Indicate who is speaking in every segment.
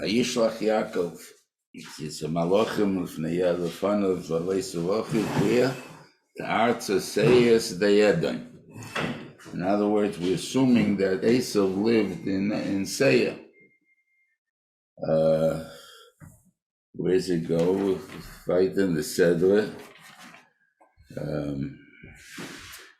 Speaker 1: Vayishlach Yaakov. It's a malachim l'fnei Yadafanav v'leisavachiv where the arts of Seyes Dayedon. In other words, we're assuming that Esav lived in Seir. Where's it go? Right in the Sedra.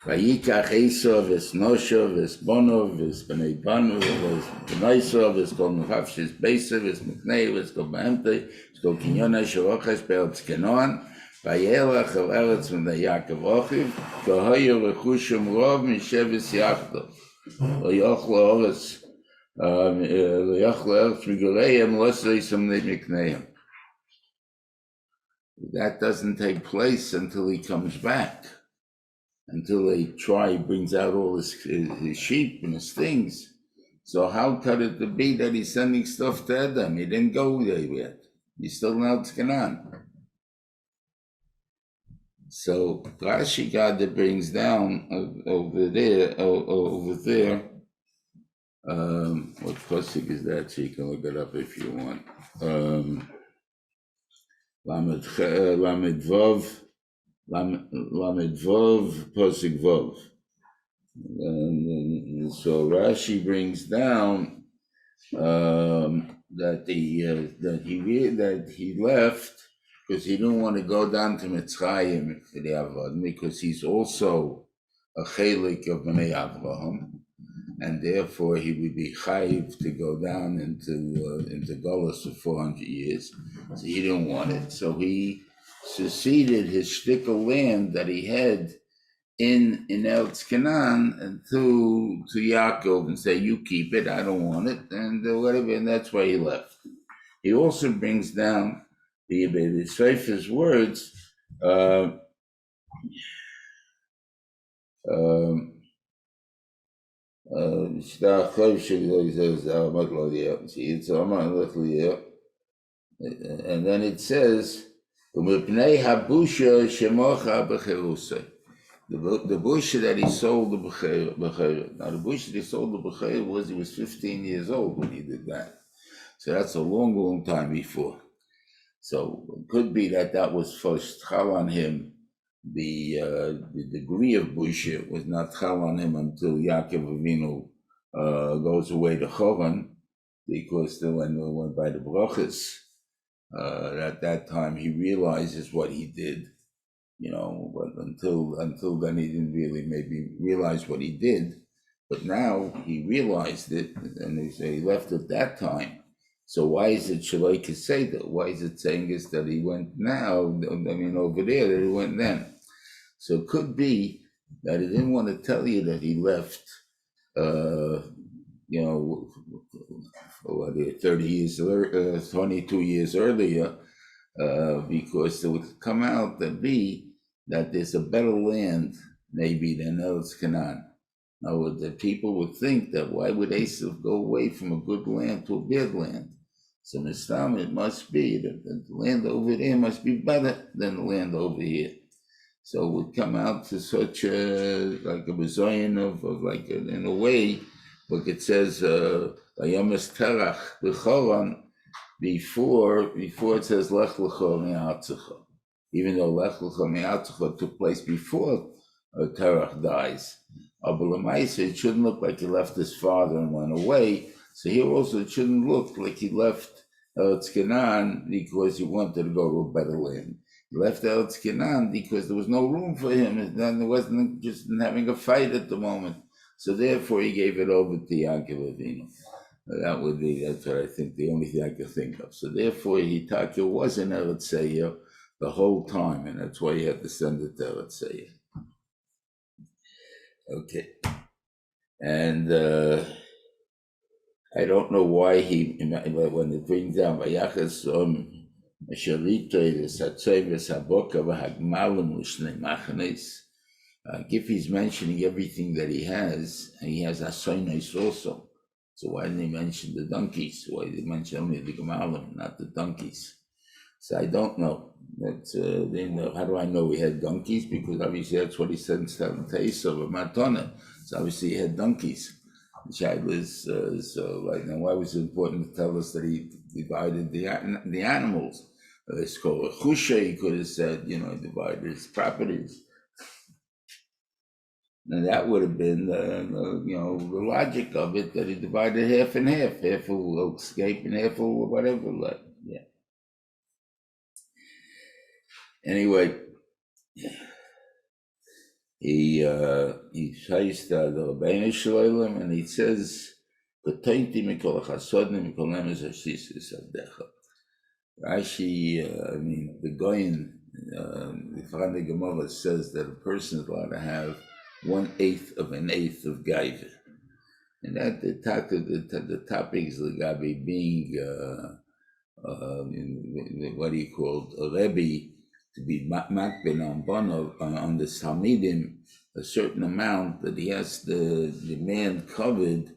Speaker 1: Vayikach Esav es Noshav es Bonov es Bnei Banu es Bneisav es Kol Mefavshis Beisav es Meknei es Kol Be'emte es Kol Kinyonai Shavochas Be'eretz Canaan Vayelach el Eretz V'nei Yaakov Ochiv V'hoyu Rechushim Rov Mishevis Yachdav V'yochlo Oretz V'yochlo Eretz Miguleihem L'osreisam Mekneihem. That doesn't take place until he comes back. Until they try, brings out all his sheep and his things. So how could it be that he's sending stuff to Edom? He didn't go there yet. He's still in Canaan. So Rashi Gada brings down over there. What pasuk is that? So you can look it up if you want. Lamed Vav. Lamed Vov, Posik Vov. So Rashi brings down that he left because he didn't want to go down to Mitzrayim because he's also a chelik of Bnei Avraham, and therefore he would be chayiv to go down into Golus for 400 years. So he didn't want it. So he seceded his shtick of land that he had in Eretz Canaan to Yaakov and say, you keep it, I don't want it, and whatever, and that's why he left. He also brings down the Sefer's words, and then it says, the busha that he sold the b'cheira. Now the busha that he sold the b'cheira was he was 15 years old when he did that. So that's a long time before. So it could be that was first chal on him. The degree of busha was not chal on him until Yaakov Avinu goes away to Chovan, because then when we went by the brachas, at that time he realizes what he did, but until then he didn't really maybe realize what he did, but now he realized it, and he left at that time. So why is it Shaloi Keseda? Why is it saying is that he went now, over there, that he went then? So it could be that he didn't want to tell you that he left, 30 years, 22 years earlier, because it would come out that there's a better land maybe than Eretz Canaan. Now the people would think that why would Esav go away from a good land to a bad land? So Mistam, it must be that the land over there must be better than the land over here. So it would come out to such a bazoyan of like in a way, like it says Vayomes Terach b'Choron before it says Lech Lecho Me'atzecha, even though Lech Lecho Me'atzecha took place before Terach dies. But it shouldn't look like he left his father and went away. So here also it shouldn't look like he left Eretz Canaan because he wanted to go to a better land. He left Eretz Canaan because there was no room for him, and then there wasn't just having a fight at the moment. So therefore he gave it over to Yaakov Avinu. That's what I think, the only thing I could think of. So therefore Taka was in Eretz Seir the whole time, and that's why he had to send it to Eretz Seir. Okay. And I don't know why when it brings down Vayachas Shalita, the Satzeves Haboka V'Hagmalim L'Shnei Machanes. If he's mentioning everything that he has, and he has Asoinos also, so why didn't he mention the donkeys? Why did he mention only the Gemalim, not the donkeys? So I don't know. How do I know he had donkeys? Because obviously that's what he said in Taisa of Matana. So obviously he had donkeys. Shaila is so like, now why was it important to tell us that he divided the animals? It's called a chusha. He could have said, he divided his properties. And that would have been, the logic of it, that he divided half and half. Half will escape and half will whatever. Like, yeah. Anyway, he says the Vayishlach, and he says, Rashi, the Goyen, the Gemara says that a person is allowed to have 1/8 of an eighth of Gaiva. And that the topic is the Gabi being, what do you call it, a Rebbe, to be makben on Bono, on the Talmidim, a certain amount that he has the demand covered,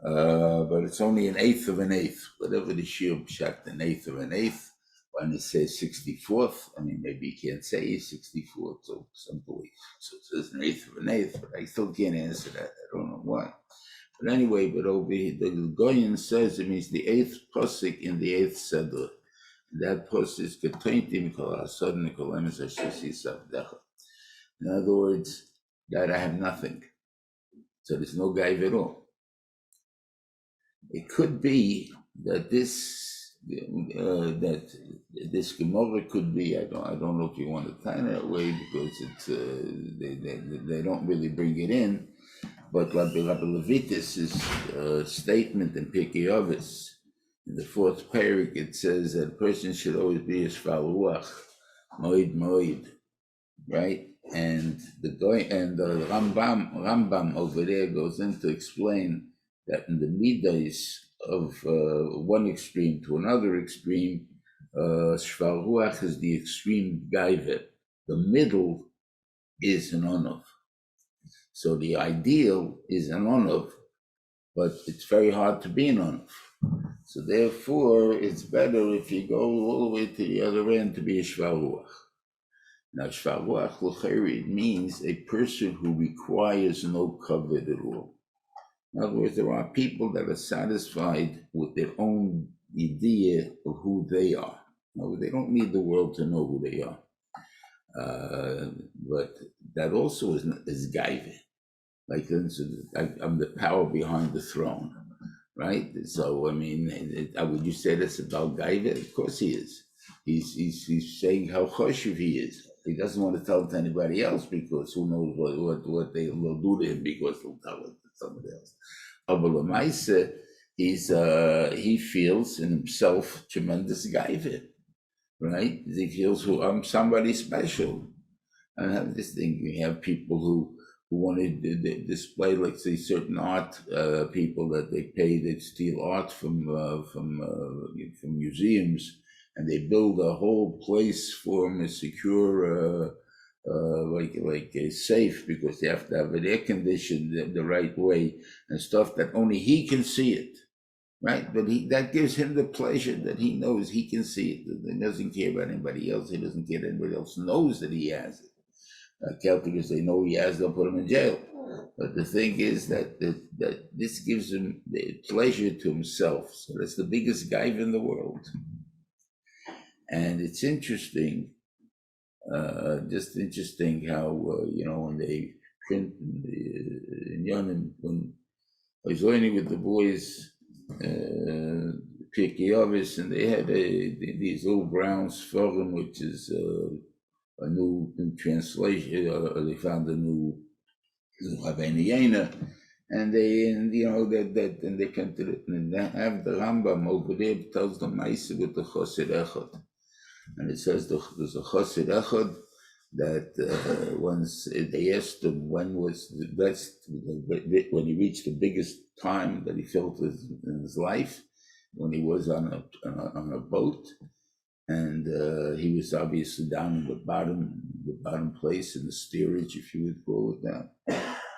Speaker 1: but it's only 1/8 of an eighth, whatever the shiur pshat, 1/8 of an eighth. When it says 64th, maybe you can't say 64th, so simply, so it says 1/8 of an eighth, but I still can't answer that. I don't know why. But anyway, but over here, the Goyen says it means the 8th pasuk in the 8th Sedra. That pasuk is Ketointim Kol HaSodin Kol Emes HaShisi Savdecha. In other words, that I have nothing. So there's no Gaiv at all. It could be that this Gemara could be, I don't know if you want to tie it that way, because it's they don't really bring it in. But Rabbi Levitis' statement in Pirkei Avos, in the 4th parak, it says that a person should always be a shval ruach, moed, right? And the Rambam over there goes in to explain that in the midas of one extreme to another extreme, shval ruach is the extreme gaivet. The middle is an onav. So the ideal is an onav, but it's very hard to be an onav. So therefore, it's better if you go all the way to the other end to be a shval ruach. Now, shval ruach l'chayri means a person who requires no kavod at all. In other words, there are people that are satisfied with their own idea of who they are. No, they don't need the world to know who they are. But that also is gaive. Like, I'm the power behind the throne, right? So, would you say that's about gaive? Of course he is. He's saying how choshev he is. He doesn't want to tell it to anybody else, because who knows what they will do to him, because they'll tell it to somebody else. But he feels in himself tremendous gaive, right? He feels I'm somebody special. And have this thing, you have people who want to display, like, say, certain art, people that they pay, that steal art from museums, and they build a whole place for them, a secure, like a safe, because they have to have it air conditioned the right way and stuff, that only he can see it, right? But that gives him the pleasure that he knows he can see it. He doesn't care about anybody else. He doesn't care that anybody else knows that he has it. Because they know he has, they'll put him in jail. But the thing is that this gives him the pleasure to himself. So that's the biggest gaiv in the world. And it's interesting, just interesting how, when they print in Yonim, when I was learning with the boys, Pirkei Avos, and they had these little brown Seforim, which is a new translation. They found a new Habeniyena, and they come to it, and they have the Rambam over there tells the Maisa with the Chosid Echad, and it says there's a Chosid Echad that once they asked him when was the best, when he reached the biggest time that he felt in his life, when he was on a boat. And he was obviously down in the bottom place in the steerage, if you would call it that.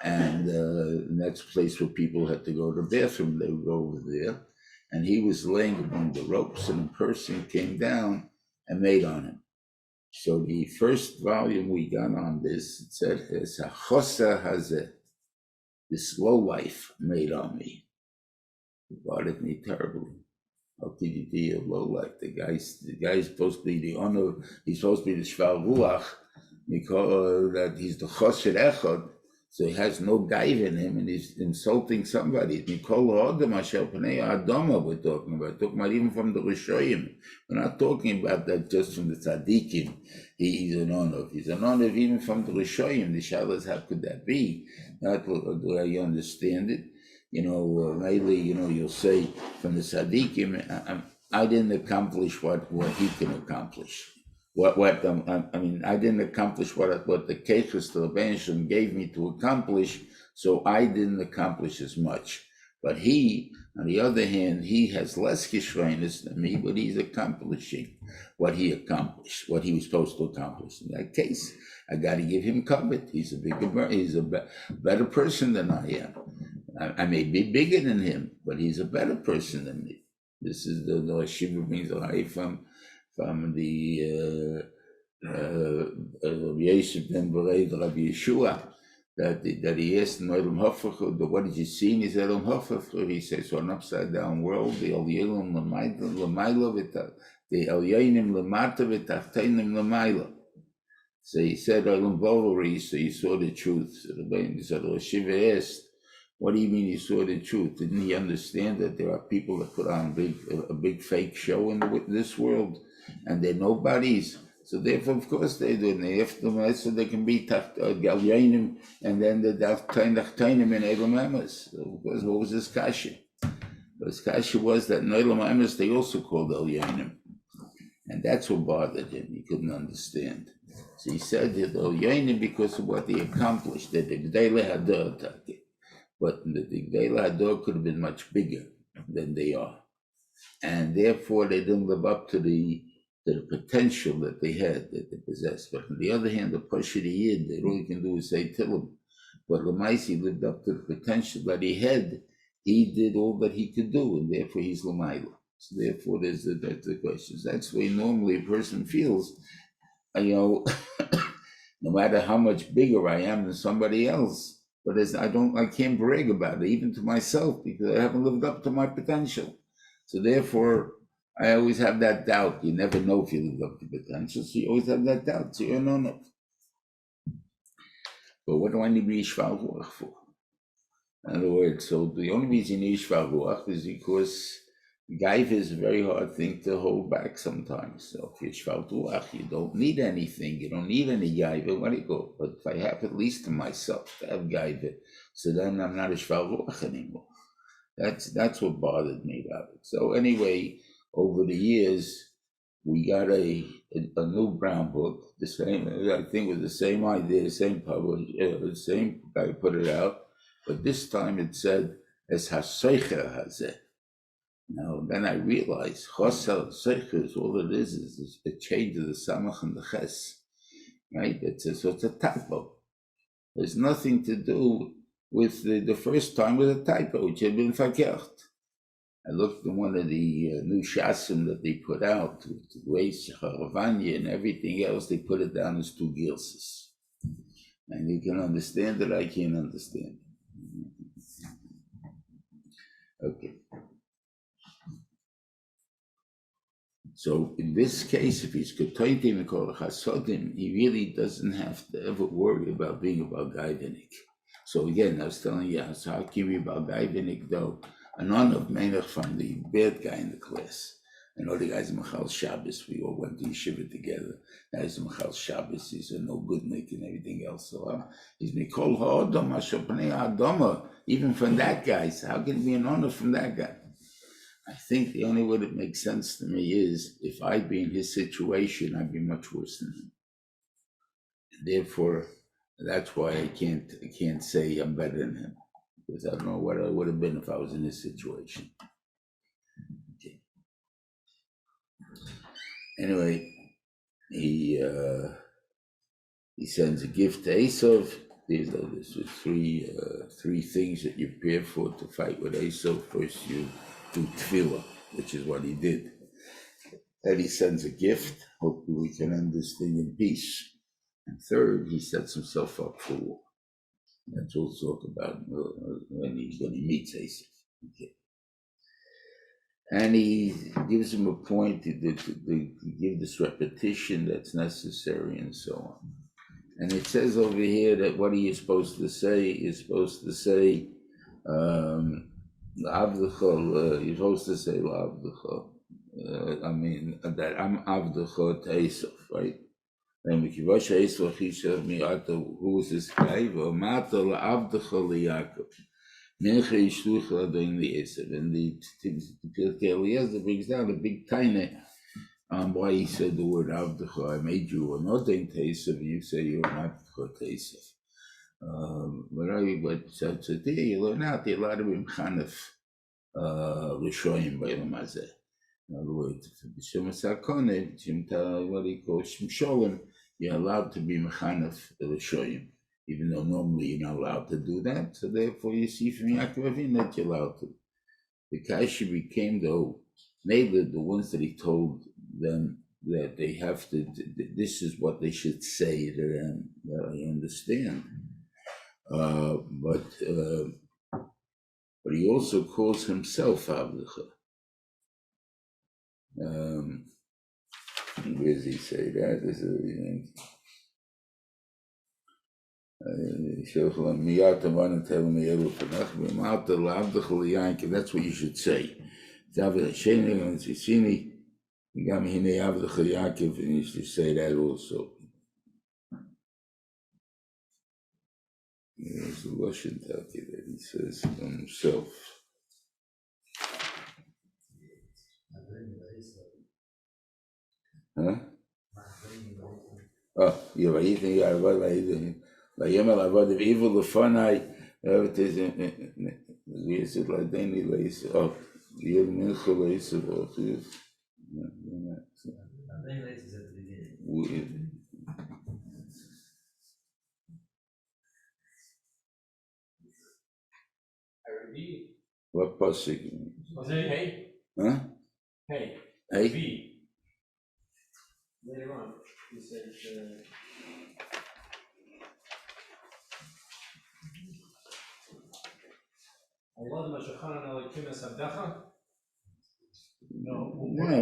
Speaker 1: And the next place where people had to go to the bathroom, they would go over there. And he was laying among the ropes, and a person came down and made on him. So the first volume we got on this, it said, it's a chosa hazeh. this low life made on me. It bothered me terribly. How could you be a low life? The guy's supposed to be the honor. He's supposed to be the shval ruach because that he's the choshed echad. So he has no gaiv in him, and he's insulting somebody. We're talking about even from the Rishoyim. We're not talking about that just from the tzaddikim. He's an honor. He's an honor even from the Rishoyim. The shalas, how could that be? Not do I understand it? Lately, you'll say from the tzaddikim, I didn't accomplish what he can accomplish. I didn't accomplish what the Keches, the Rebbeinu gave me to accomplish, so I didn't accomplish as much. But he, on the other hand, he has less Kishrenis than me, but he's accomplishing what he accomplished, what he was supposed to accomplish. In that case, I got to give him credit. He's a better person than I am. I may be bigger than him, but he's a better person than me. This is the Shiva means from the Yeshiv ben Bereid Rabbi Yeshua, that he asked him, what did you see? And he said, he says, so an upside down world, the Elyelim Lamaila, the Elyenim Lamata v'Tachteinim Lamaila. So he said, so he saw the truth. So the said, Shiva asked, what do you mean he saw the truth? Didn't he understand that there are people that put on a big fake show in this world, and they're nobodies? So therefore, of course, they do. And they have to, so they can be Galyanim, and then the Tachtainim and Elam Emes. So of course, what was this kasha? This kasha was that in Elam Emes they also called Elyanim, and that's what bothered him. He couldn't understand. So he said that Elyanim because of what they accomplished. That the Gdei Hadar. But the Gdei Hador could have been much bigger than they are. And therefore, they didn't live up to the potential that they had, that they possessed. But on the other hand, the Pashid Yid, all he can do is say Tillim. But Lamaisi lived up to the potential that he had. He did all that he could do, and therefore he's Lamaila. So therefore, that's the questions. That's the way normally a person feels, no matter how much bigger I am than somebody else. But I can't brag about it, even to myself, because I haven't lived up to my potential. So therefore, I always have that doubt. You never know if you live up to potential, so you always have that doubt. So you don't know. But what do I need to be Yishval Ruach for? In other words, so the only reason you need Yishval Ruach is because Gaiva is a very hard thing to hold back sometimes. So if you're Yishval Ruach, you don't need anything. You don't need any Gaiva. Where do you go? But if I have at least to myself to have Gaiva, so then I'm not a Yishval Ruach anymore. That's what bothered me about it. So anyway, over the years, we got a new brown book. The same, I think, it was the same idea, the same publisher, the same guy put it out. But this time it said es hasoicher hazeh. Now then I realized chosel soicher is all it is a change of the samach and the ches, right? So it's a typo. There's nothing to do with the first time with a typo, which had been verkehrt. I looked at one of the new shasim that they put out with the Vayishlach, Harav, and everything else. They put it down as 2 gilses. And you can understand it, I can't understand it. Okay. So in this case, if he's ketoitim and kol chasodim, he really doesn't have to ever worry about being about gaivenik. So again, I was telling you, so how can we about gaivenik though? A non of Melech from the bad guy in the class. I know the guy's Machal Shabbos. We all went to yeshiva together. Now he's Machal Shabbos. He's a no good nick and everything else. So he's Mikol Ha'odom Ha'shopnei Ha'adoma. Even from that guy. So how can it be an honor from that guy? I think the only way that makes sense to me is if I'd be in his situation, I'd be much worse than him. And therefore, that's why I can't say I'm better than him. Because I don't know what I would have been if I was in his situation. Okay. Anyway, he sends a gift to Esav. There's 3 things that you prepare for to fight with Esav. First, you do tefillah, which is what he did. Then he sends a gift. Hopefully, we can end this thing in peace. And third, he sets himself up for war. That's what we'll talk about when he meets Esav. Okay. And he gives him a point to give this repetition that's necessary and so on. And it says over here that what are you supposed to say? You're supposed to say, Avdecha, you're supposed to say, Avdecha. That I'm Avdecha to Esav, right? And who was this guy? V'amata la'avdecha liYaakov. Necha yishlucha l'adon li'esav. And the Pirkei Eliezer brings down a big tiny why he said the word avdecha. I made you an odin to Esav, and you say you're an avdecha to Esav. But there you learn out there a lot of imchanef l'shoyim b'yom hazeh. In other words, what he calls Sholem, you're allowed to be mechanef l'shoyim, even though normally you're not allowed to do that. So therefore, you see from Yaakov Avinu that you're allowed to. The Kasha became though maybe the ones that he told them that they have to. This is what they should say to them. I understand, but he also calls himself Avdecha. Where does he say that? That's what you should say. And you should say that also. There's a Russian talking that he says himself. Huh? Oh, yeah, but you think I was like Yemal Avad of evil the funai, we said like Danny Lace, oh, you're Mincha Lace of all this. What pasuk?
Speaker 2: Hey.
Speaker 1: Huh?
Speaker 2: Hey.
Speaker 1: Hey.
Speaker 2: V. Later on, he said.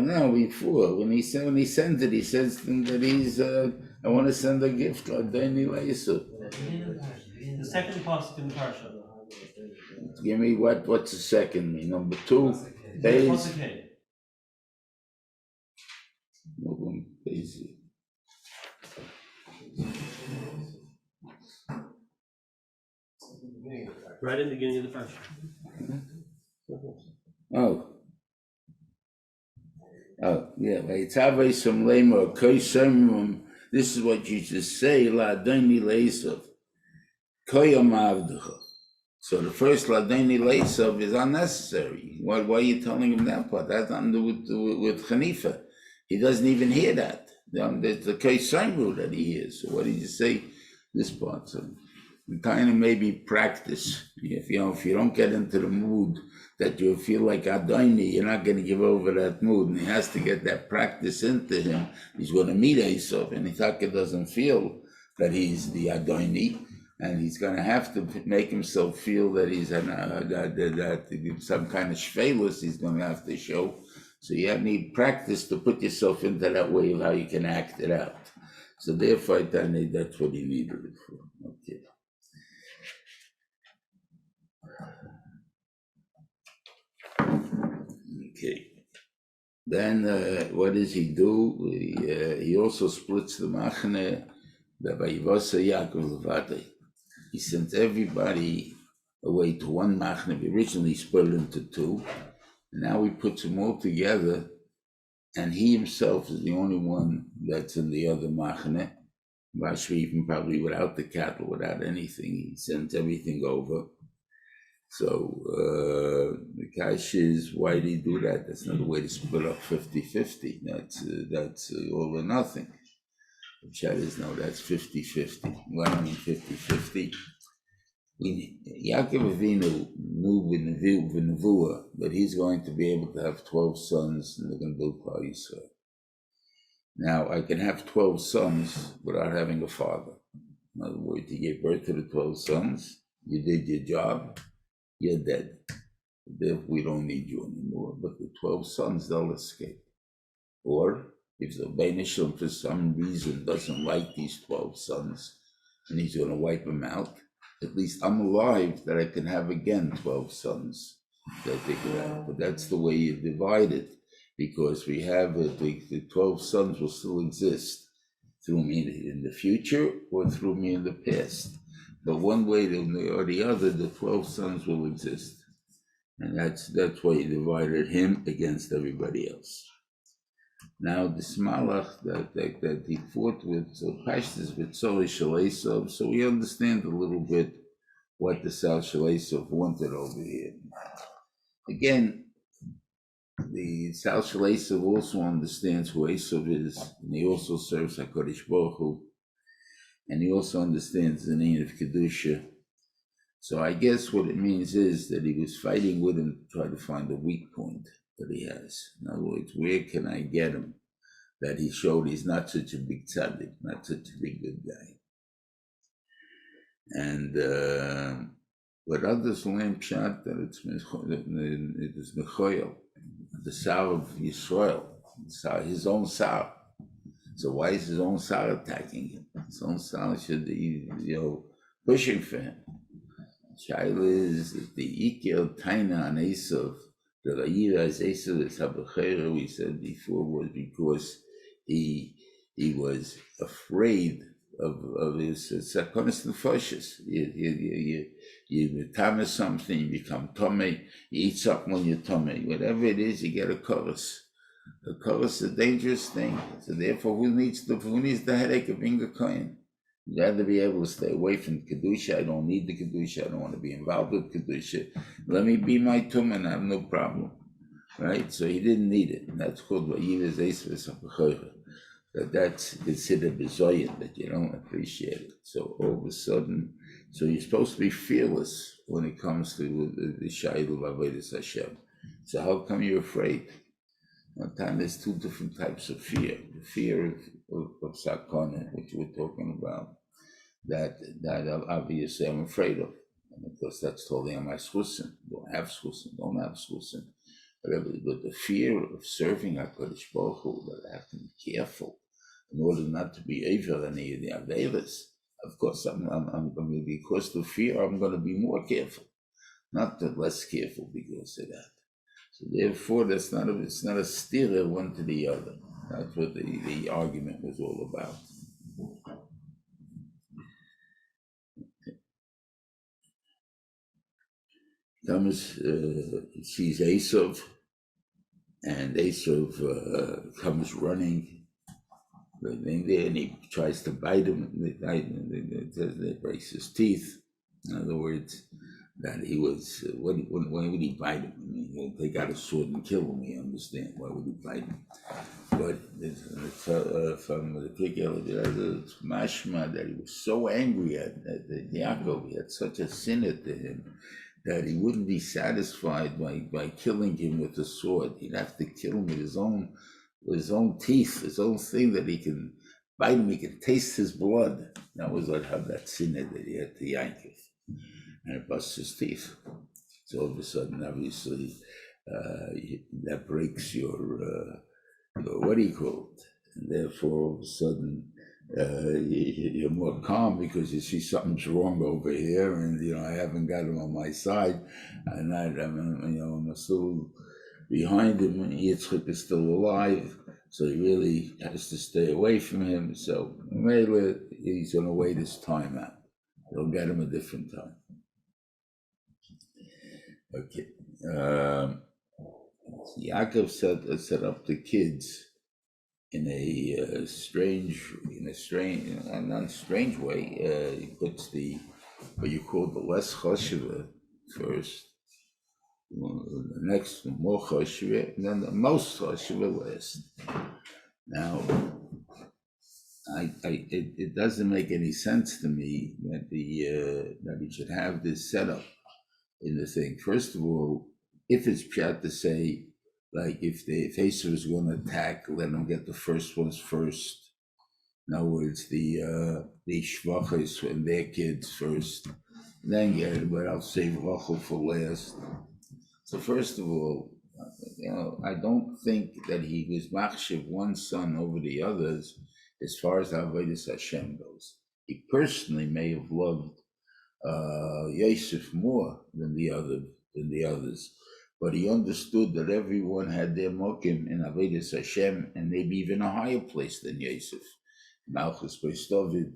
Speaker 1: No, before when he sends it, he says that he's I want to send a gift like Danny Lace.
Speaker 2: The second pasuk in the Parshas.
Speaker 1: Give me what's the second? Number 2. Days.
Speaker 2: Right in the beginning of the Parshas.
Speaker 1: Oh, yeah. This is what you just say. So the first Ladeni Leisav is unnecessary. Why are you telling him that part? That's nothing to do with Hanifa. He doesn't even hear that. There's the Kaisamru that he hears. So what did you say? This part. So kind of maybe practice. If you don't get into the mood that you feel like Adoni, you're not going to give over that mood. And he has to get that practice into him. He's going to meet Esav, and Itaka doesn't feel that he's the Adoni. And he's going to have to make himself feel that he's that some kind of shvelus he's going to have to show. So you need practice to put yourself into that way of how you can act it out. So therefore, that's what he needed it for. Okay. Okay. Then what does he do? He also splits the machne. The Vayivasa Yaakov Levadei. He sent everybody away to one machne. We originally split it into 2. And now he puts them all together. And he himself is the only one that's in the other machne. Rashi even probably without the cattle, without anything. He sends everything over. So the kash is, why did he do that? That's not a way to split up 50-50. That's all or nothing. The chat is, no, that's 50-50. What I mean 50-50? Yaakov Avinu knew with Nevuah that he's going to be able to have 12 sons and they're going to build Klal Yisrael. Now, I can have 12 sons without having a father. In other words, you gave birth to the 12 sons, you did your job, you're dead. Therefore, we don't need you anymore. But the 12 sons, they'll escape. Or if the Vayishlach for some reason doesn't like these 12 sons and he's going to wipe them out, at least I'm alive that I can have again 12 sons that they can have. But that's the way you divide it, because we have the 12 sons will still exist through me in the future or through me in the past. But one way or the other, the 12 sons will exist. And that's why he divided him against everybody else. Now the Malach that he fought with, so Parshas with Shalisov, so we understand a little bit what the Shalisov wanted over here. Again, the Shalisov also understands who Esav is, and he also serves HaKadosh Baruch Hu, and he also understands the name of Kedusha. So I guess what it means is that he was fighting with him to try to find a weak point that he has. In other words, where can I get him that he showed he's not such a big tzaddik, not such a big good guy. And what others learn pshat that it is Mechoyel, the Sar of Yisrael, his own Sar. So why is his own Sar attacking him? His own Sar should be, pushing for him. Shaila is the Ikel Taina on Esav, the Ra'ira as Esav is Habacheira, we said before, was because he was afraid of his sakonis nefashis. You tame something, you become tummy, you eat something when you're tummy. Whatever it is, you get a chorus. A chorus is a dangerous thing. So therefore, who needs the headache of being a kohen? You got to be able to stay away from Kedusha. I don't need the Kedusha. I don't want to be involved with Kedusha. Let me be my tum and I have no problem. Right? So he didn't need it. And that's called Vayivas Eisves. That's considered bezoyan, that you don't appreciate it. So all of a sudden, so you're supposed to be fearless when it comes to the Shailu Avodas Hashem. So how come you're afraid? One time there's two different types of fear. The fear of sakana, which we're talking about, that obviously I'm afraid of. And of course that's totally on my schusim. Don't have schusim. Whatever. But the fear of serving HaKadosh Baruch Hu, that I have to be careful in order not to be over any of the Avedas. Of course, I'm going to, because of the fear, I'm going to be more careful, not less careful because of that. So therefore, it's not a stira one to the other. That's what the argument was all about. Thomas sees Esav, and Esav comes running in there, and he tries to bite him. They breaks his teeth. In other words, that he was, why would he bite him? I mean, they got a sword and kill him, you understand. Why would he bite him? But from the particular, it's mashma that he was so angry at Yaakov, he had such a sinner to him, that he wouldn't be satisfied by killing him with a sword. He'd have to kill him with his own teeth, his own thing that he can bite him, he can taste his blood. That was what had that sinner that he had to Yaakov. And it busts his teeth. So all of a sudden, obviously, that breaks your what do you call it? And therefore, all of a sudden, you're more calm because you see something's wrong over here, and I haven't got him on my side, and I'm still behind him. And Yitzchak is still alive, so he really has to stay away from him. So maybe he's going to wait his time out. He'll get him a different time. Okay. Yaakov set up the kids in a strange way. He puts what you call the less choshev first, the next more choshev, and then the most choshev last. Now, it doesn't make any sense to me that that he should have this setup in the thing. First of all, if it's pshat to say, like if Esav is going to attack, let him get the first ones first. In other words, the shvachos and their kids first, then get it, but I'll save Rachel for last. So first of all, I don't think that he was machshav one son over the others as far as Avodas Hashem goes. He personally may have loved Yosef more than the others, but he understood that everyone had their mokim in Avodas Hashem, and maybe even a higher place than Yosef. Malchus Beis David,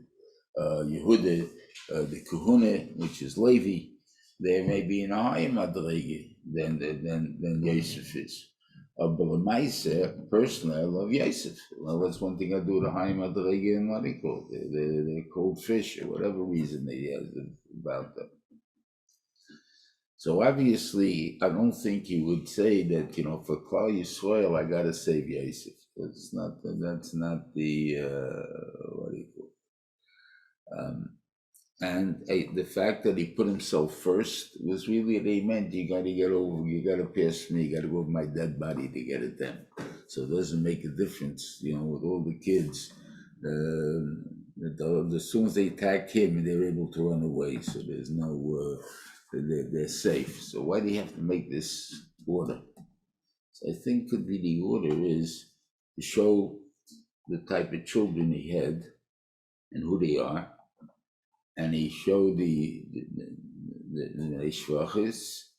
Speaker 1: Yehuda, the Kahuna, which is Levi, they may be in a higher madrege than Yosef is. But Lemaisa, personally, I love Yosef. Well, that's one thing I do the higher madrege and what they call it. They're called fish or whatever reason they have about them. So obviously, I don't think he would say that, for Klal Yisrael, I got to save Yosef. That's not the what do you call it? And the fact that he put himself first was really they meant you got to get over, you got to pass me, you got to go over my dead body to get at them. So it doesn't make a difference, with all the kids. As soon as they attack him, they're able to run away. So there's no, they're safe. So why do you have to make this order? So I think could be the order is to show the type of children he had and who they are. And he showed the shvachis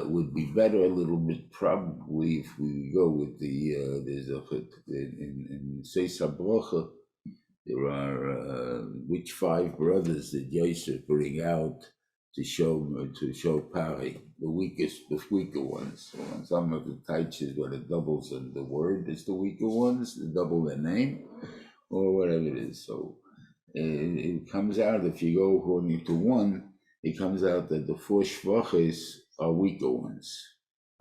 Speaker 1: would be better a little bit probably if we go with the in Seis HaBrocha, there are which 5 brothers did Yosef bring out to show Pari, the weaker ones. So on some of the taiches where it doubles and the word is the weaker ones, double their name, or whatever it is. So it comes out, if you go according to one, it comes out that the 4 shvachis are weaker ones.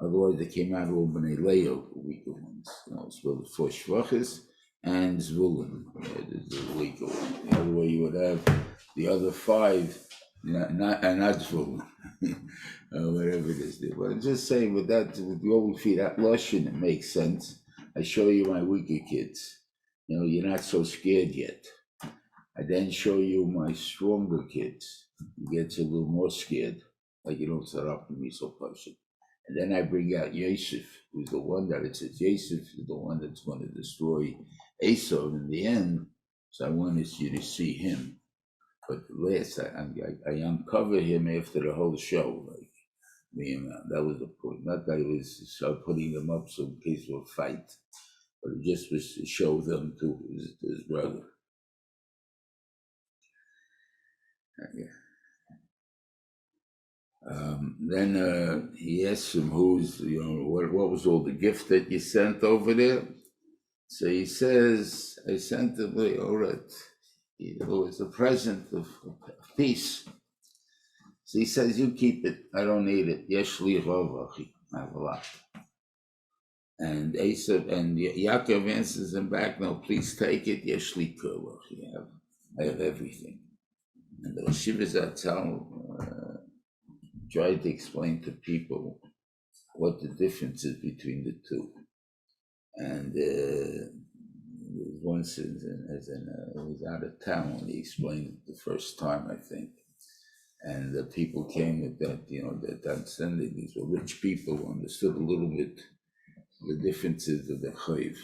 Speaker 1: Otherwise, they came out all Bnei Leo, the weaker ones. So the 4 shvachis and Zvulun is the weaker one. The other way you would have the other 5, not Zvulun, whatever it is. But I'm just saying with the old feet, that Lashon, it makes sense. I show you my weaker kids. You're not so scared yet. I then show you my stronger kids. You get a little more scared, like you don't set up to me so patient. And then I bring out Yosef, who's the one that it says Yosef is the one that's going to destroy Esau in the end. So I wanted you to see him. But last, I uncover him after the whole show. That was the point. Not that I was putting them up so in case of a fight, but it just was to show them to his brother. Then he asks him who's, what was all the gift that you sent over there? So he says, I sent him, all right, it was a present of peace. So he says, you keep it, I don't need it. Yeshli Ravachi, I have a lot. And Esav and Yaakov answers him back, no, please take it. Yeshli Ravachi, I have everything. And the Shiva Zatzal tried to explain to people what the difference is between the two. And once he was out of town when he explained it the first time, I think. And the people came with that, that understanding. These were rich people who understood a little bit the differences of the chayiv.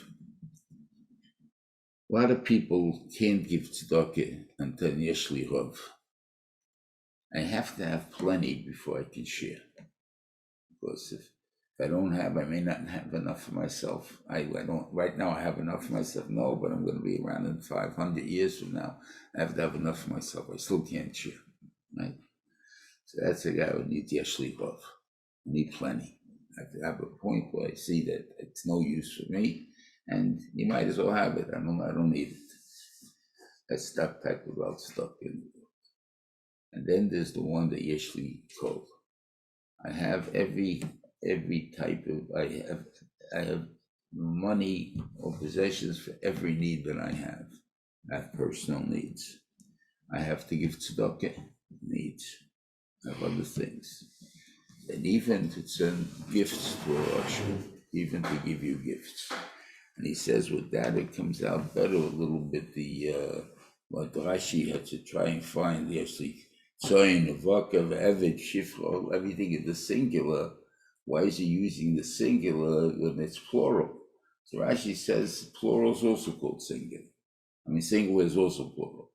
Speaker 1: A lot of people can't give tzedakah until yeshli rav. I have to have plenty before I can share. Because if I don't have, I may not have enough for myself. I don't, right now I have enough for myself, no, but I'm going to be around in 500 years from now. I have to have enough for myself. I still can't share, right? So that's a guy who needs yeshli rav. I need plenty. I have to have a point where I see that it's no use for me, and you might as well have it. I don't need it. That's that type of about stuff. And then there's the one that Yeshli called. I have every type of, I have money or possessions for every need that I have. I have personal needs. I have to give tzedakah needs. I have other things. And even to send gifts to Russia, even to give you gifts. And he says with that it comes out better a little bit. What Rashi had to try and find actually Tzoyin, Vakav, Eved, Shifra, everything in the singular. Why is he using the singular when it's plural? So Rashi says plural is also called singular. I mean, singular is also plural.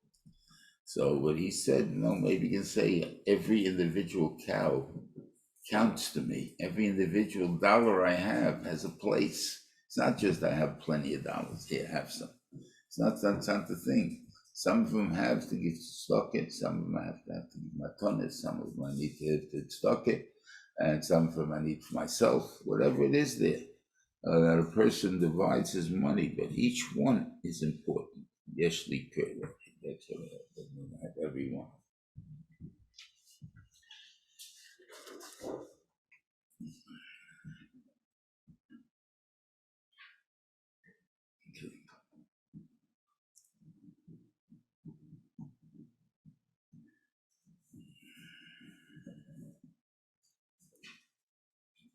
Speaker 1: So what he said, maybe you can say every individual cow counts to me. Every individual dollar I have has a place. It's not just I have plenty of dollars. Here, have some. It's not the thing. Some of them have to give stock it. Some of them have to give matonis. Some of them I need to stock it. And some of them I need for myself. Whatever it is there. That a person divides his money, but each one is important. Yeshli Kurla. That's what I have everyone.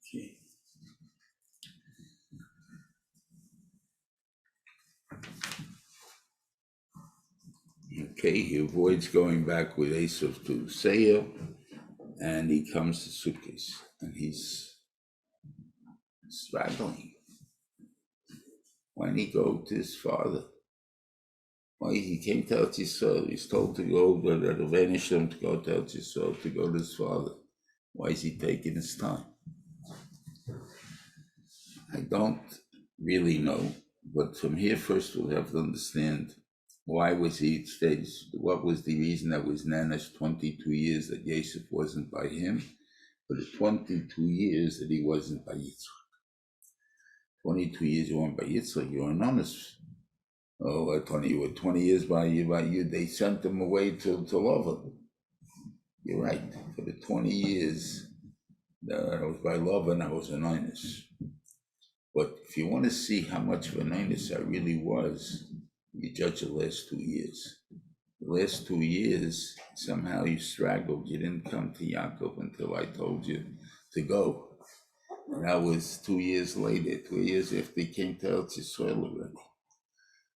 Speaker 1: Okay. Okay, he avoids going back with Esav to Seir, and he comes to Sukkot, and he's struggling. Why didn't he go to his father? Why he came to Eretz Yisrael? He's told to go, to Vayishlach to go to Eretz Yisrael, to go to his father. Why is he taking his time? I don't really know, but from here first we'll have to understand why was he stayed, what was the reason that was Nana's 22 years that Yosef wasn't by him, but the 22 years that he wasn't by Yitzchak. 22 years you weren't by Yitzchak, you were anonymous. Oh, 20 years by you, they sent him away to Lovin. You're right, for the 20 years that I was by Lovin, I was anonymous. But if you want to see how much of a anonymous I really was, you judge the last 2 years. The last 2 years, somehow you straggled. You didn't come to Yaakov until I told you to go. And that was 2 years later, 2 years after he came to Eretz Yisrael already.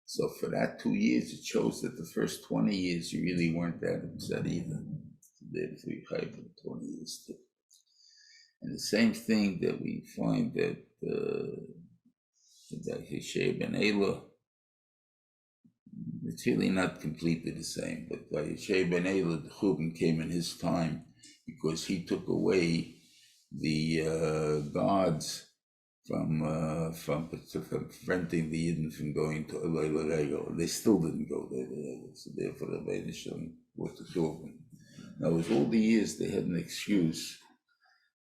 Speaker 1: So for that 2 years, it shows that the first 20 years, you really weren't that upset either. Therefore, you had for 20 years too. And the same thing that we find that Hishei ben Elah, it's really not completely the same, but by Hishei ben Elah, the Reuven came in his time because he took away the gods from preventing the Yidden from going to Eloi Regel. They still didn't go there, so therefore the Vayishlach was the Reuven. Now, it was all the years they had an excuse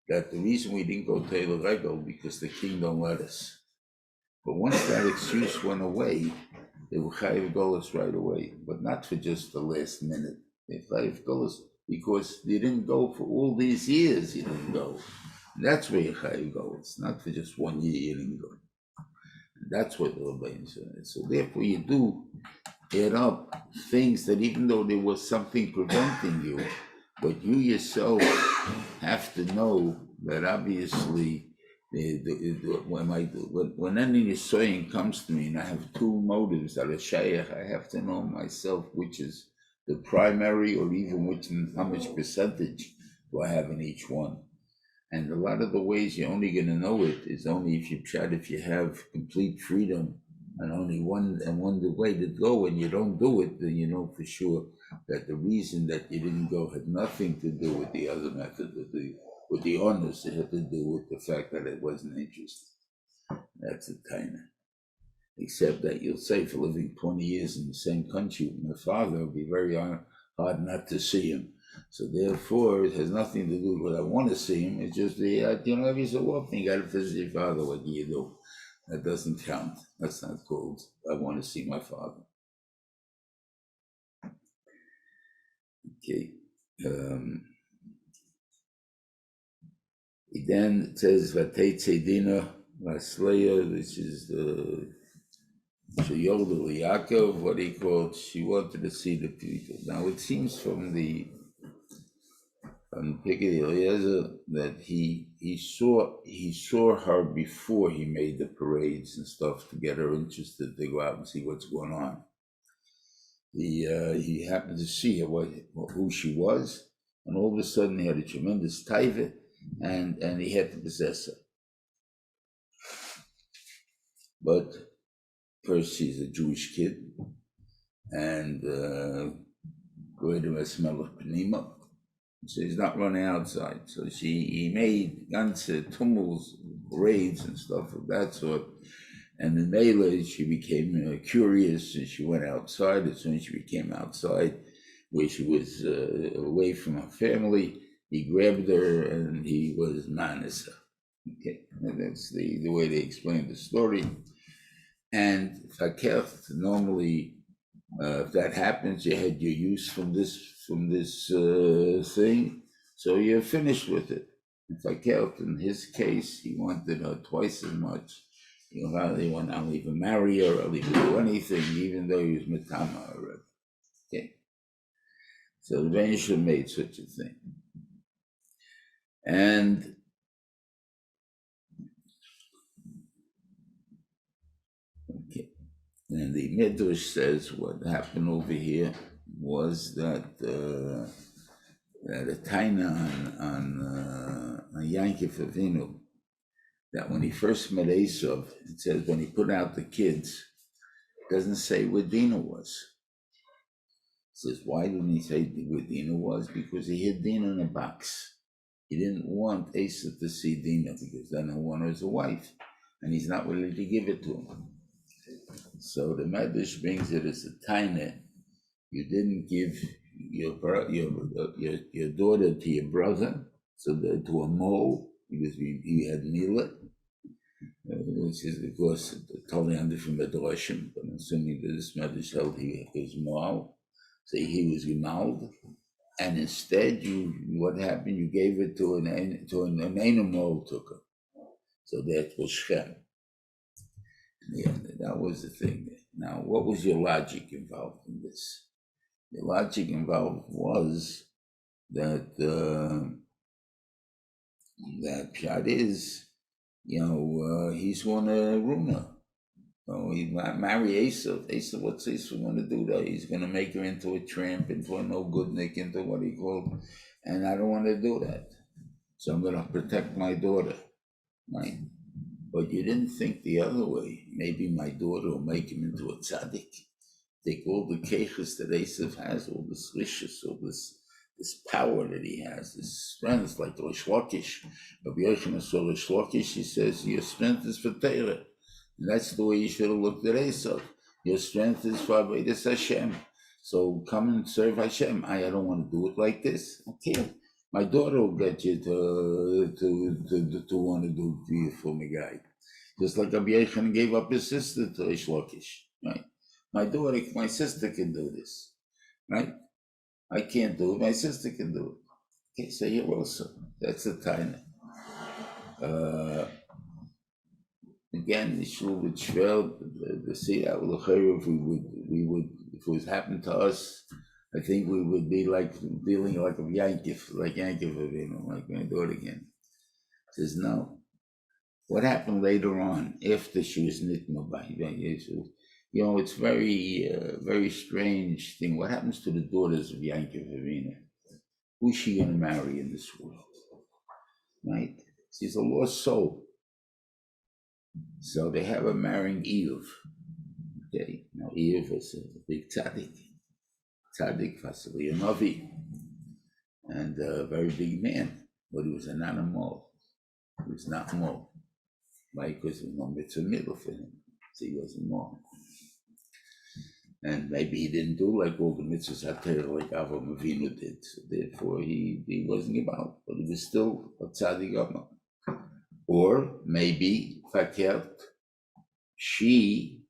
Speaker 1: that the reason we didn't go to Eloi Regel because the king don't let us. But once that excuse went away, they were chayiv golos right away, but not for just the last minute. They chayiv golos because they didn't go for all these years. You didn't go. That's where you chayiv golos, not for just 1 year you didn't go. And that's what the Rebbeinu said. So therefore, you do add up things that even though there was something preventing you, but you yourself have to know that obviously. When any Nisoyin comes to me and I have two motives that are shaykh, I have to know myself which is the primary or even how much percentage do I have in each one. And a lot of the ways you're only going to know it is only if you have complete freedom and only one way to go and you don't do it, then you know for sure that the reason that you didn't go had nothing to do with the other method with the honors, it had to do with the fact that it wasn't interesting. That's a kind of. Except that you'll say for living 20 years in the same country with my father, it would be very hard not to see him. So therefore, it has nothing to do with I want to see him. It's just every so often you got to visit your father. What do you do? That doesn't count. That's not called I want to see my father. Okay. Then it says Vatei Dina Vasleya, which is the Sheyolda Yaakov, what he called. She wanted to see the people. Now it seems from the on Pickett Eliezer that he saw her before he made the parades and stuff to get her interested to go out and see what's going on. He happened to see her, who she was, and all of a sudden he had a tremendous taiva, and he had to possess her. But first, she's a Jewish kid, and so he's not running outside. So he made ganze tumults, raids and stuff of that sort. And in Mela, she became curious, and she went outside. As soon as she became outside, where she was away from her family, he grabbed her and he was manasa. Okay, and that's the way they explain the story. And fakert, normally, if that happens, you had your use from this thing, so you're finished with it. In fakert, in his case, he wanted her twice as much. He would not even marry her or even do anything, even though he was mitama already. Okay, so the Vayishlach made such a thing, and okay. And the Midrash says what happened over here was that a taina on Yankov Avinu, that when he first met Esav, it says when he put out the kids, it doesn't say where Dinah was. It says, why didn't he say where Dinah was? Because he hid Dinah in a box. He didn't want Esav to see Dinah, because then he'll want her as a wife, and he's not willing to give it to him. So the Medrash brings it as a taina. You didn't give your daughter to your brother, so that to a mole, because he had Mila, which is of course totally under from Medrashim, but assuming that this Medrash held he was Moal, so he was Gemald, and instead what happened? You gave it to an animal took her. So that was Shem. Yeah, that was the thing. Now, what was your logic involved in this? The logic involved was that that Pshat is, he's going to ruin her. So he might marry Esav. Esav, what's Esav going to do there? He's going to make her into a tramp, into a no-goodnik, into what he called, and I don't want to do that. So I'm going to protect my daughter, right? But you didn't think the other way. Maybe my daughter will make him into a tzaddik. Take all the keches that Esav has, all this riches, all this power that he has, this strength, like the Rish Lakish. Rabbi Yochanan saw Rish Lakish, he says, your strength is for Torah. And that's the way you should have looked at Esav. Your strength is for Avodas Hashem. So come and serve Hashem. I don't want to do it like this. Okay. My daughter will get you to want to do it for me, guy. Just like Rabbi Yochanan gave up his sister to Rish Lakish, right? My sister can do this, right? I can't do it, my sister can do it. Okay, so here also, that's the taina. Again, the shul would shvel, the seed out of the if we would, if it was happened to us, I think we would be like dealing like a Yankov, like going to do it again. Says no. What happened later on, after she was nitma by Yeshua? It's very strange thing. What happens to the daughters of Yankov Avinu? Who's she going to marry in this world? Right? She's a lost soul. So they have her marrying Eve. Okay, now Eve was a big tzaddik, possibly a Navi, and a very big man, but he was an animal. He was not more. Why? Because there was no mitzvah middle for him, so he wasn't more. And maybe he didn't do like all the mitzvahs like Avraham Avinu did. So therefore, he wasn't about, but he was still a tzaddik Amma. Or maybe fakert,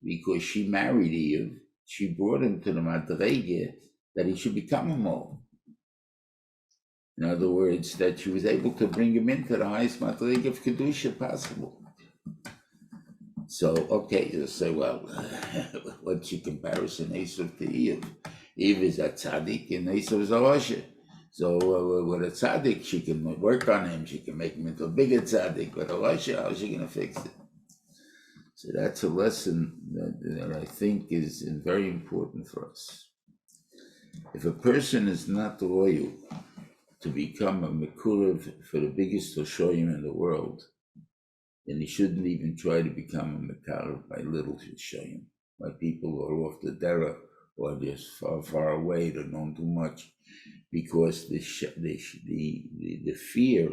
Speaker 1: because she married Eve, she brought him to the madrege that he should become a mole. In other words, that she was able to bring him into the highest madrege of kedusha possible. So, okay, you'll say, well, what's your comparison, Esav to Eve? Eve is a tzaddik and Esav is a rasha. So with a tzaddik, she can work on him. She can make him into a bigger tzaddik. But Elisha, how's she going to fix it? So that's a lesson that I think is very important for us. If a person is not loyal to become a mekurev for the biggest Hoshoyim in the world, then he shouldn't even try to become a mekarev by little Hoshoyim, by people who are off the derech or just far away, they don't do much, because the fear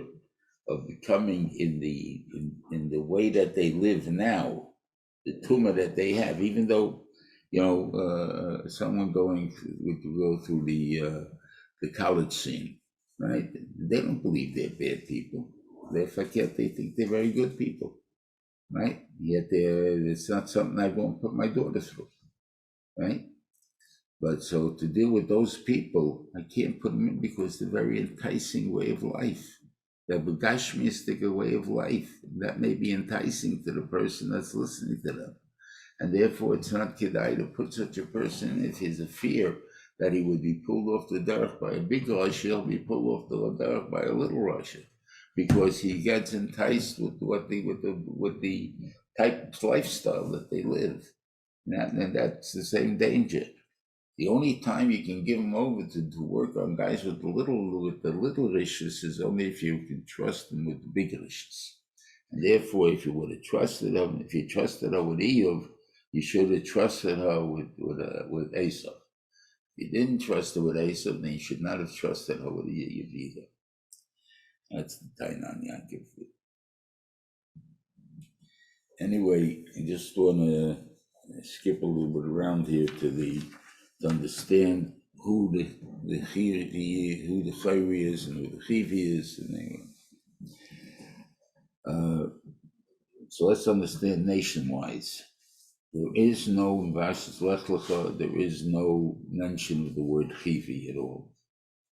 Speaker 1: of becoming in the way that they live now, the tumah that they have, even though someone going to go through the college scene, right? They don't believe they're bad people. They think they're very good people, right? Yet it's not something I won't put my daughter through, right? But so to deal with those people, I can't put them in because they're very enticing way of life. They have a gashmistic way of life. That may be enticing to the person that's listening to them. And therefore, it's not kedai to put such a person, if he's a fear that he would be pulled off the derech by a big Russia, he'll be pulled off the derech by a little Russia, because he gets enticed with the type of lifestyle that they live. And that's the same danger. The only time you can give them over to work on guys with the little rishis is only if you can trust them with the big rishis. And therefore, if you would have trusted them, if you trusted her with Eov, you should have trusted her with Esav. If you didn't trust her with Esav, then you should not have trusted her with Eov either. That's the Tainan Yankiv. Anyway, I just want to skip a little bit around here to understand who the Chayri is and who the Chivi is. So let's understand nation-wise. There is no in Parshas Lech Lecha, there is no mention of the word Chivi at all.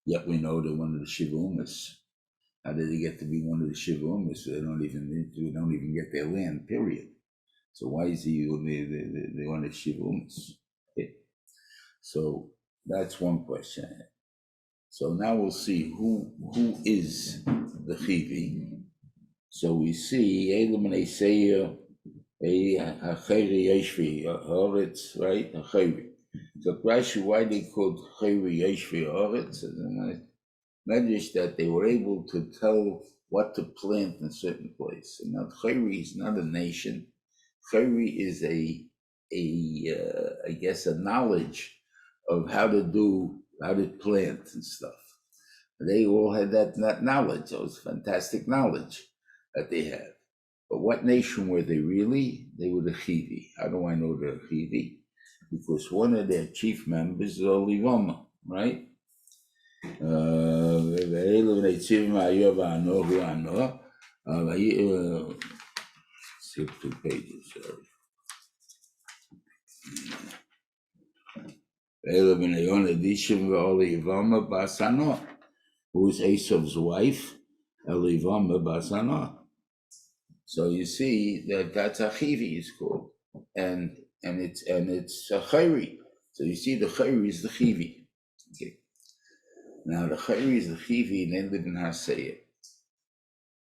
Speaker 1: Yet we know they're one of the Shiva Umas. How did they get to be one of the Shiva Umas? They don't even get their land, period. So why is he the one of the Shiva Umas? Okay. So that's one question. So now we'll see who is the Chivi. So we see Elam and Eseya, Hacheri Yeshvi Haaretz, right? Hacheri. So Rashi, why they called Hacheri Yeshvi Haaretz? And Medrash that they were able to tell what to plant in a certain place. And now Hacheri is not a nation. Hacheri is I guess a knowledge of how to plant and stuff. They all had that knowledge. It was fantastic knowledge that they had. But what nation were they really? They were the Chivi. How do I know they're Chivi? Because one of their chief members is Olivama, right? Skip 2 pages, sorry. Who is Esav's wife, Elivama Basana. So you see that's a Chivi is called, and it's a Chayri. So you see the Chayri is the Chivi. Okay. Now the Chayri is the Chivi, and they live in Haseya.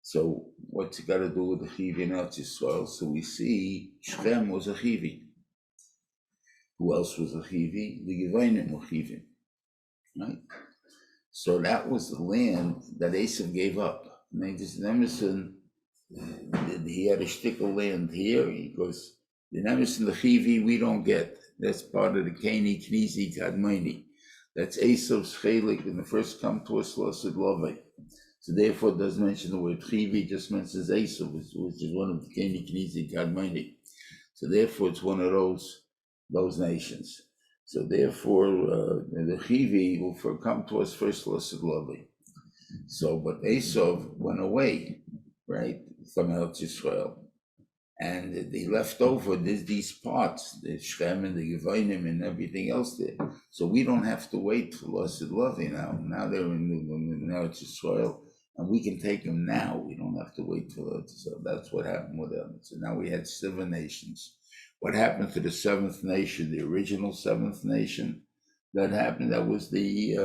Speaker 1: So what's it got to do with the Chivi in Eretz Yisrael? So we see Shechem was a Chivi. Who else was a Chivi? The Gevonim were Chivim, right? So that was the land that Esav gave up. And Emerson, he had a shtick of land here. He goes, the Emerson, the Chivi, we don't get. That's part of the Keni, Knizi, Kadmoni. That's Esav's Chelik when the first come to us, Lasud Lovei. So therefore it doesn't mention the word Chivi, just mentions Esav, which is one of the Keni, Knizi, Kadmoni. So therefore it's one of those nations. So therefore, the Chivi will come to us first, Lasud Lovei. So, but Esav went away, right, from Eretz Yisrael, and they left over these parts, the Shechem and the Gevonim and everything else there. So we don't have to wait for Lasud Lovei now. Now they're in Eretz Yisrael, and we can take them now. We don't have to wait for Eretz Yisrael. That's what happened with them. So now we had 7 nations. What happened to the 7th nation, the original 7th nation? That happened. That was the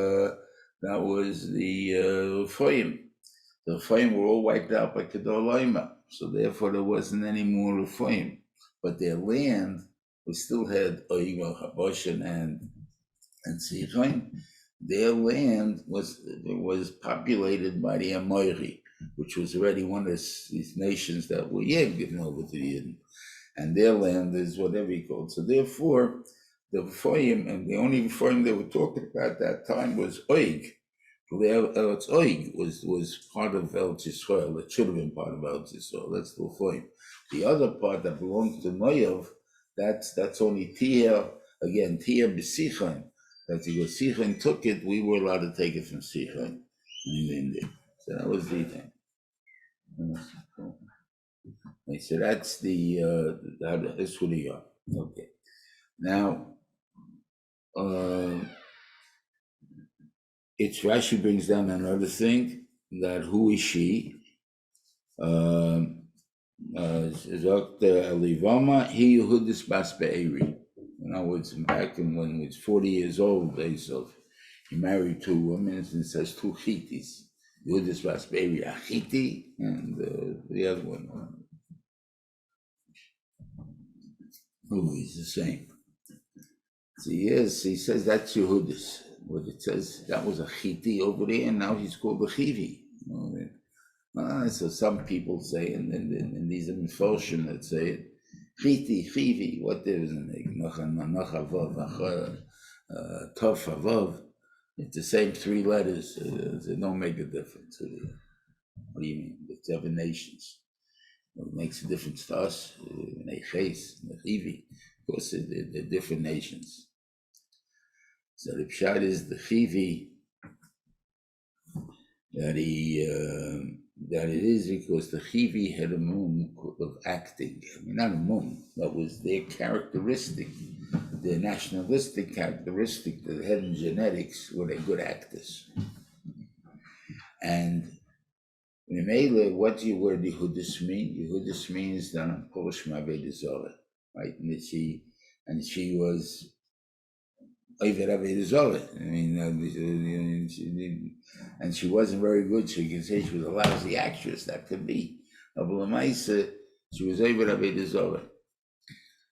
Speaker 1: That was the Refoim. The Refoim were all wiped out by Kedor, so therefore there wasn't any more Refoim. But their land, we still had Oigel, Haboshan, and Sichon. Their land was populated by the Amori, which was already one of these nations that were given over to the Yidden. And their land is whatever you call it. So therefore, the Rephoim, and the only Rephoim they were talking about at that time was Oig. Eretz Oig was part of Eretz Yisrael. It should have been part of Eretz Yisrael. That's the Rephoim. The other part that belongs to Noyev, that's only Tia, again, Tia B'Sichon. That because Sichon took it, we were allowed to take it from Sichon in India. So that was the thing. So that's that's who they are. Okay. Now, it's Rashi brings down another thing, that who is she? Dr. Elivama, he Yehudis Bas Be'eri. In other words, back when he was 40 years old, he married two women, and it says two Chitis. Yehudis Bas Be'eri, a Chiti, and the other one, who is the same. So yes, he says that's Yehudis. What it says, that was a Chiti over there, and now he's called a Chivi. So some people say, and these are Meforshim that say it, Chiti, Chivi, what there is in it, Noch Avav, Tov Avav, it's the same three letters, they don't make a difference. What do you mean? The 7 nations. What makes a difference to us, Neches, Nechivi, of course they're different nations. So the Pshat is the Chivi, that it is because the Chivi had a mum of acting. I mean, not a mum, that was their characteristic, their nationalistic characteristic, that had in genetics were they good actors. And Mimele, what do you word Yehudis mean? Yehudis means that I'm Polish Maved Zorah, right? And she was Oived Aved Zorah. I mean, and she wasn't very good, so you can say she was a lousy actress, that could be. But Lamaisa, she was Oived Aved Zorah.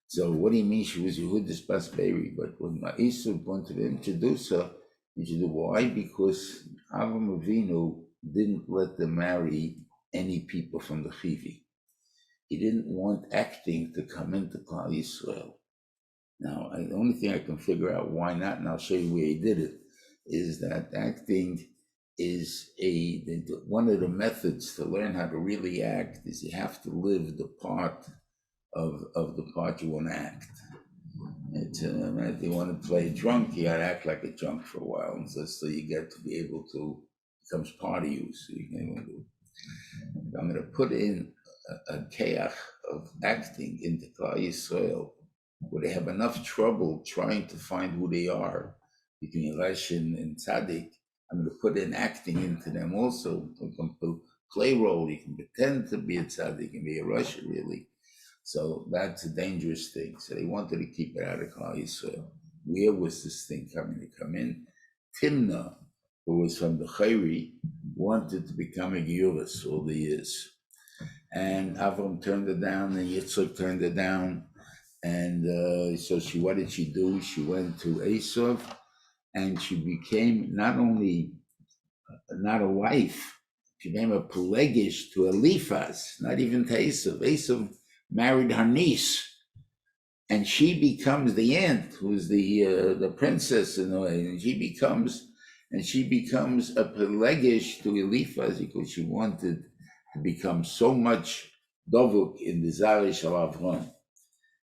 Speaker 1: So what do you mean she was Yehudis Bas Be'eri? But when Ma'isa wanted to introduce her, why? Because Avram Avinu didn't let them marry any people from the Chivi. He didn't want acting to come into Klal Yisrael. Now, the only thing I can figure out why not, and I'll show you where he did it, is that acting is one of the methods to learn how to really act is you have to live the part of the part you want to act. If you want to play a drunk, you got to act like a drunk for a while, and so you get to be able to, becomes part of you. So you can, I'm going to put in a keach of acting into Klal Yisrael, where they have enough trouble trying to find who they are between Resh and Tzaddik. I'm going to put in acting into them also. You can play role, you can pretend to be a Tzaddik, you can be a Resh really. So that's a dangerous thing. So they wanted to keep it out of Klal Yisrael. Where was this thing coming to come in? Timna, who was from the Chayri, wanted to become a Geuris all the years. And Avram turned it down, and Yitzchak turned it down. And so what did she do? She went to Esav, and she became not only not a wife, she became a Pelegish to Eliphaz, not even to Esav. Esav married her niece, and she becomes the aunt, who's the princess in a way, and she becomes a Pelegish to Eliphaz because she wanted to become so much dovuk in the Zarish of Avron.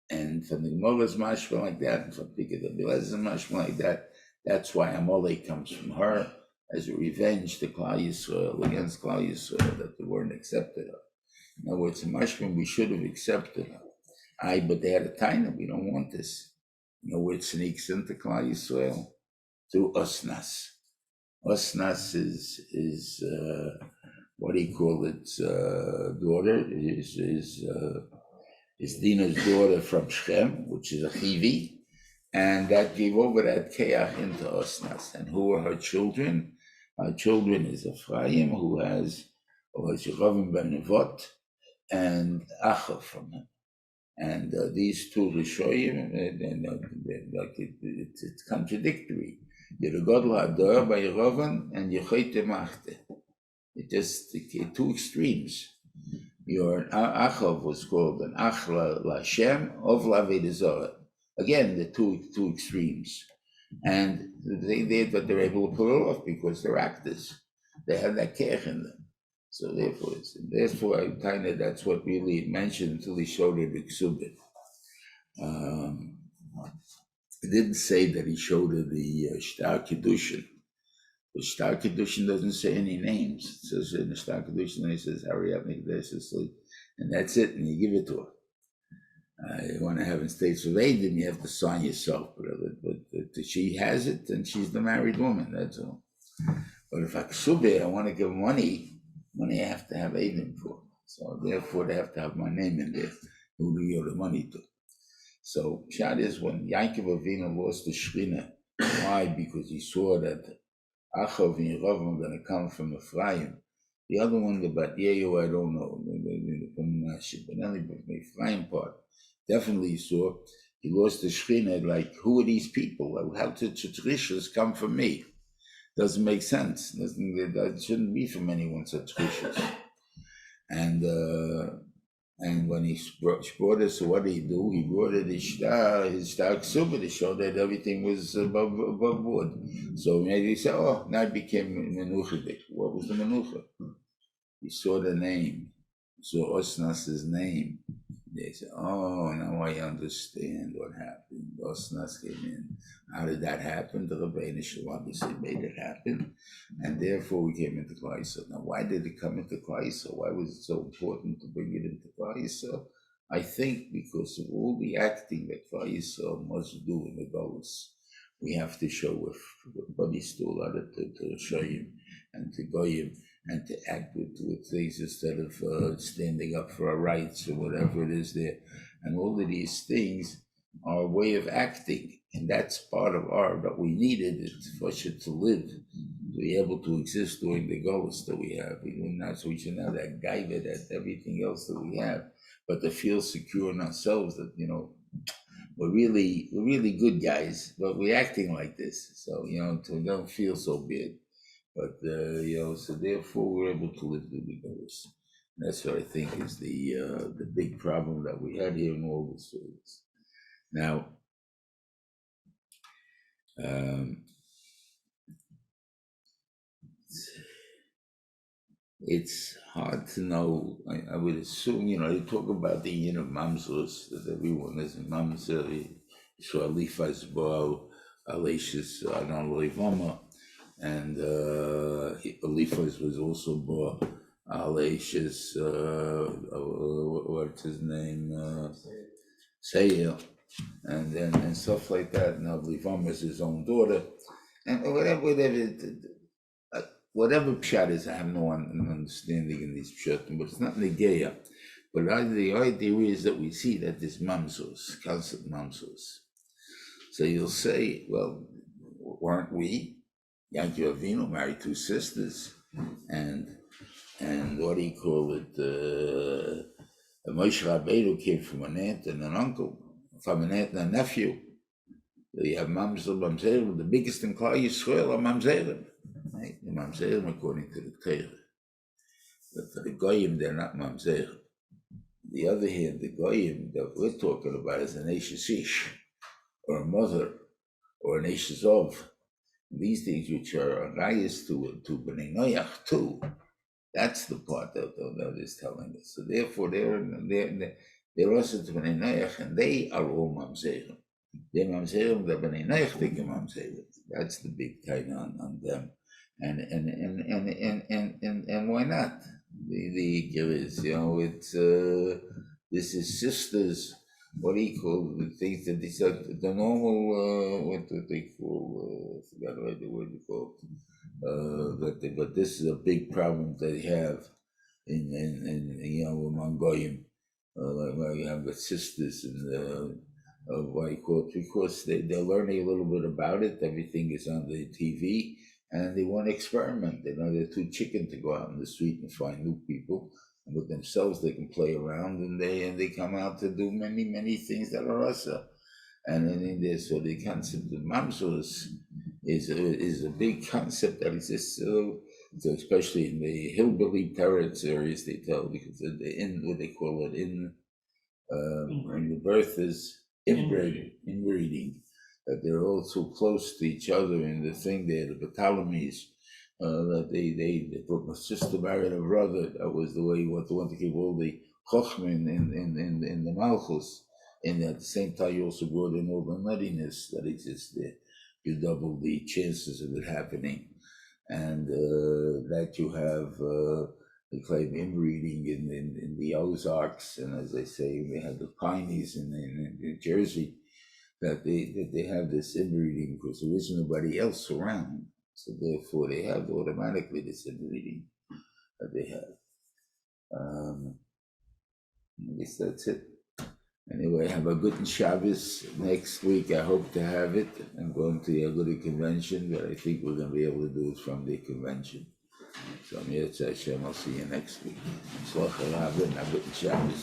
Speaker 1: And from the Gemara's mashma like that, and from the Bilez's mashma like that, that's why Amalek comes from her as a revenge to Klal Yisrael, against Klal Yisrael, that they weren't accepted her. In other words, a mashma, we should have accepted her. But they had a time, we don't want this. You know where it sneaks into Klal Yisrael? Through Osnas. Osnas is what do you call it? Daughter is Dina's daughter from Shechem, which is a Chivi, and that gave over that Keach into Osnas. And who were her children? Our children is Ephraim, who has Reuven ben Nevot and Achav from him. And these two Rishoyim, like it's contradictory. You're a Godel Hador by Reuven and Yechoite Machte. It just two extremes. Your Achav was called an Ach LaShem of Lavedizorah. Again, the two extremes. And they're able to pull it off because they're actors. They have that kech in them. So therefore, I kind of that's what really it mentioned until he showed it in Ksubit. It didn't say that he showed her the Shtar Kedushin. The Shtar Kedushin doesn't say any names. It says in the Shtar Kedushin, he says, hurry up, make this asleep. And that's it, and you give it to her. You want to have in states of aid, then you have to sign yourself. But she has it, and she's the married woman, that's all. But if I want to give money I have to have Aiden for. So therefore, they have to have my name in there. Who do you owe the money to? So Pshat is when Yaakov Avinu lost the Shechina. Why? Because he saw that Achav and Reuven were going to come from Ephraim. The other one, the Bat Yehu, I don't know. But only from the Ephraim part. Definitely he saw he lost the Shechina. Like, who are these people? How did Tzrishas come from me? Doesn't make sense. That shouldn't be from anyone such wishes. And when he brought us, so what did he do? He brought it his star ksuba to show that everything was above board. So maybe he said, oh, now it became menucha. What was the menucha? He saw the name. He saw Osnas's name. They said, oh, now I understand what happened. Osnas came in. How did that happen? The Rebbeinu Shalom obviously made it happen. And therefore we came into Klaisa. Now, why did it come into Klaisa? Why was it so important to bring it into Klaisa? I think because of all the acting that Klaisa must do in the Golos. We have to show with body stool to show him and to goyim and to act with things instead of standing up for our rights or whatever it is there. And all of these things are a way of acting. And that's part of that we needed it for shit to live, to be able to exist during the goals that we have. So we should have that gaiva, that everything else that we have, but to feel secure in ourselves that, we're really good guys, but we're acting like this. So, to don't feel so bad. But, so therefore we're able to live through the goals. That's what I think is the big problem that we had here in all the stories. Now, it's hard to know. I would assume, you talk about the mamzos, that everyone is a mamzer, so Alifas Bo, Alishis, Adon Levama, and Alifas was also Bo, Alishis, what's his name? Seir, and stuff like that. Now Levama is his own daughter, and whatever pshat is, I have no understanding in these pshatim, but it's not negeya. But the idea is that we see that there's mamzos, constant mamzos. So you'll say, well, weren't we? Yaakov Avinu married two sisters, and what do you call it? Moshe Rabbeinu came from an aunt and an uncle, from an aunt and a nephew. You have mamzerim, the biggest in Klal Yisrael are mamzerim. Right? The mamzerim according to the Torah. But for the goyim, they're not mamzerim. On the other hand, the goyim that we're talking about is an Eishesish, or a mother, or an Eishesov. These things which are rayas to Bnei Noach too. That's the part that is telling us. So therefore, they're also to Bnei Noach, and they are all mamzerim. They're mamzerim, the Bnei Noach think of mamzerim. That's the big time on them. And why not? The is, it's this is sisters. What do you call the things that these are the normal? What do they call? I forgot what the word you call. But this is a big problem they have in among goyim. You have the sisters and why you call it, because they're learning a little bit about it. Everything is on the TV. and they want to experiment. They're too chicken to go out in the street and find new people. And with themselves, they can play around, and they come out to do many things that are rasa. And then in there, so the concept of mamzos is a big concept that exists. So especially in the hillbilly parents areas, they tell, because what they call it when the birth is inbreeding, that they're all so close to each other in the thing there, the Batalamis, that they put my sister married a brother. That was the way what they want to keep all the Chochman in the Malchus. And at the same time, you also brought in all the nuttiness that exists there. You double the chances of it happening. And that you have they claim inbreeding in the Ozarks, and as they say, we have the Pineys in New Jersey, that they have this inbreeding because there isn't nobody else around, so therefore they have automatically this inbreeding that they have. I guess that's it. Anyway, have a good Shabbos next week. I hope to have it. I'm going to the Agudi convention, but I think we're going to be able to do it from the convention. So, Hashem, I'll see you next week. Slach Harav and a good Shabbos.